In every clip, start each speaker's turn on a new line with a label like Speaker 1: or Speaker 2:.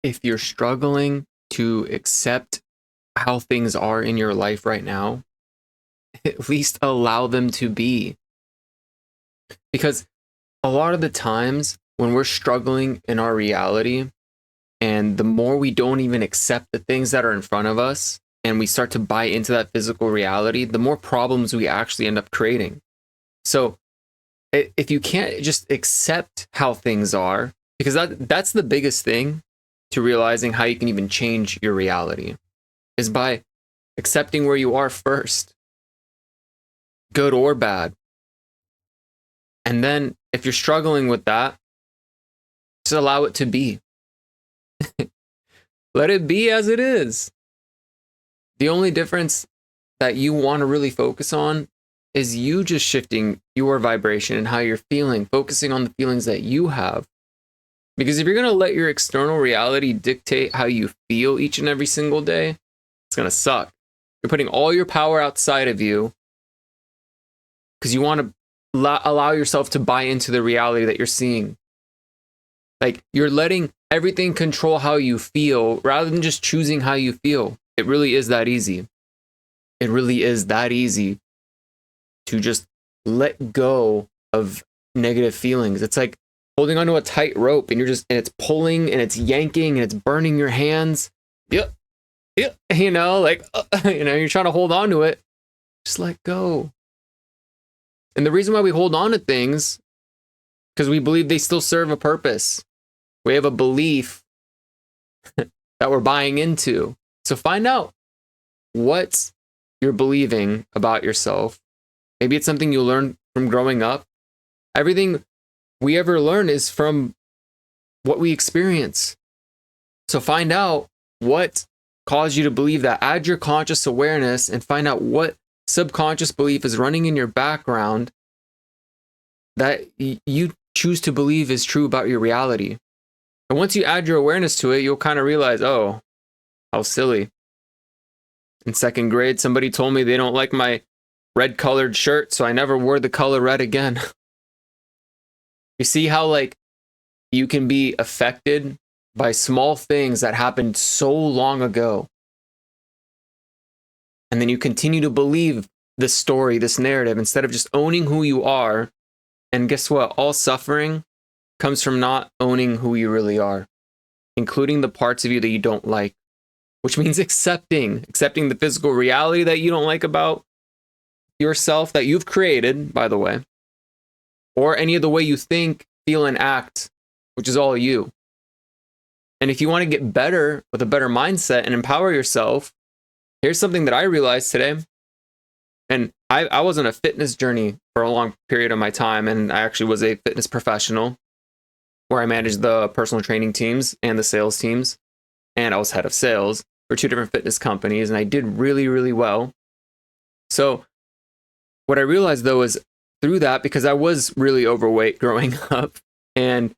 Speaker 1: If you're struggling to accept how things are in your life right now, at least allow them to be. Because a lot of the times when we're struggling in our reality, and the more we don't even accept the things that are in front of us, and we start to buy into that physical reality, the more problems we actually end up creating. So if you can't just accept how things are, because that's the biggest thing to realizing how you can even change your reality, is by accepting where you are first, good or bad. And then if you're struggling with that, just allow it to be. Let it be as it is. The only difference that you want to really focus on is you just shifting your vibration and how you're feeling, focusing on the feelings that you have. Because if you're going to let your external reality dictate how you feel each and every single day, it's going to suck. You're putting all your power outside of you because you want to allow yourself to buy into the reality that you're seeing. Like, you're letting everything control how you feel rather than just choosing how you feel. It really is that easy. It really is that easy to just let go of negative feelings. It's like holding onto a tight rope and it's pulling and it's yanking and it's burning your hands. Yep. Yep. You're trying to hold on to it. Just let go. And the reason why we hold on to things, because we believe they still serve a purpose. We have a belief that we're buying into. So find out what you're believing about yourself. Maybe it's something you learned from growing up. Everything we ever learn is from what we experience. So find out what caused you to believe that. Add your conscious awareness and find out what subconscious belief is running in your background that you choose to believe is true about your reality. And once you add your awareness to it, you'll kind of realize, oh, how silly. In second grade, somebody told me they don't like my red colored shirt, so I never wore the color red again. You see how you can be affected by small things that happened so long ago. And then you continue to believe this story, this narrative, instead of just owning who you are. And guess what? All suffering comes from not owning who you really are, including the parts of you that you don't like, which means accepting the physical reality that you don't like about yourself, that you've created, by the way, or any of the way you think, feel, and act, which is all you. And if you want to get better with a better mindset and empower yourself, here's something that I realized today. And I was on a fitness journey for a long period of my time, and I actually was a fitness professional where I managed the personal training teams and the sales teams. And I was head of sales for two different fitness companies, and I did really, really well. So what I realized, though, is through that, because I was really overweight growing up, and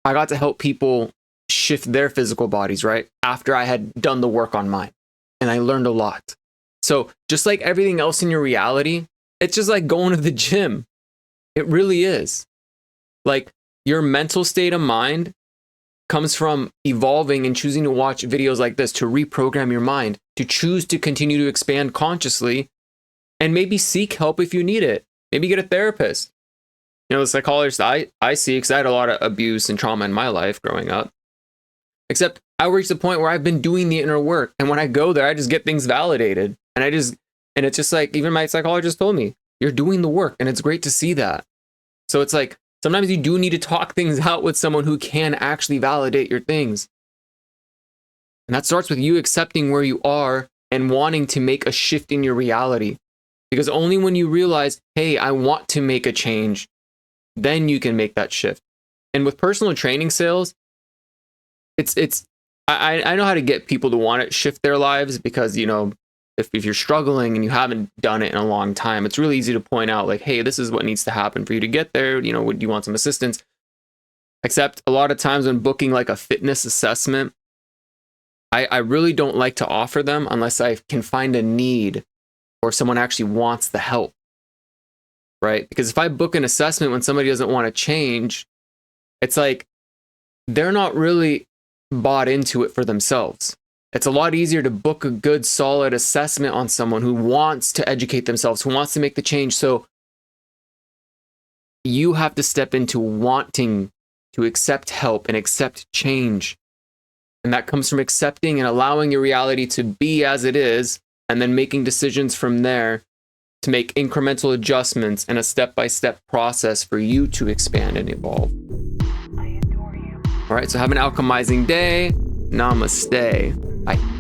Speaker 1: I got to help people shift their physical bodies, right? After I had done the work on mine. And I learned a lot. So just like everything else in your reality, it's just like going to the gym. It really is. Like, your mental state of mind comes from evolving and choosing to watch videos like this to reprogram your mind, to choose to continue to expand consciously, and maybe seek help if you need it. Maybe get a therapist. The psychologist I see, because I had a lot of abuse and trauma in my life growing up. Except I reached the point where I've been doing the inner work. And when I go there, I just get things validated. And it's just like, even my psychologist told me, you're doing the work. And it's great to see that. So it's like, sometimes you do need to talk things out with someone who can actually validate your things. And that starts with you accepting where you are and wanting to make a shift in your reality. Because only when you realize, hey, I want to make a change, then you can make that shift. And with personal training sales, I know how to get people to want to shift their lives, because, if you're struggling and you haven't done it in a long time, it's really easy to point out, like, hey, this is what needs to happen for you to get there. Would you want some assistance? Except a lot of times when booking like a fitness assessment, I really don't like to offer them unless I can find a need or someone actually wants the help, right? Because if I book an assessment when somebody doesn't want to change, it's like they're not really bought into it for themselves. It's a lot easier to book a good, solid assessment on someone who wants to educate themselves, who wants to make the change. So you have to step into wanting to accept help and accept change. And that comes from accepting and allowing your reality to be as it is, and then making decisions from there to make incremental adjustments and a step-by-step process for you to expand and evolve. I adore you. All right, so have an alchemizing day. Namaste. Bye.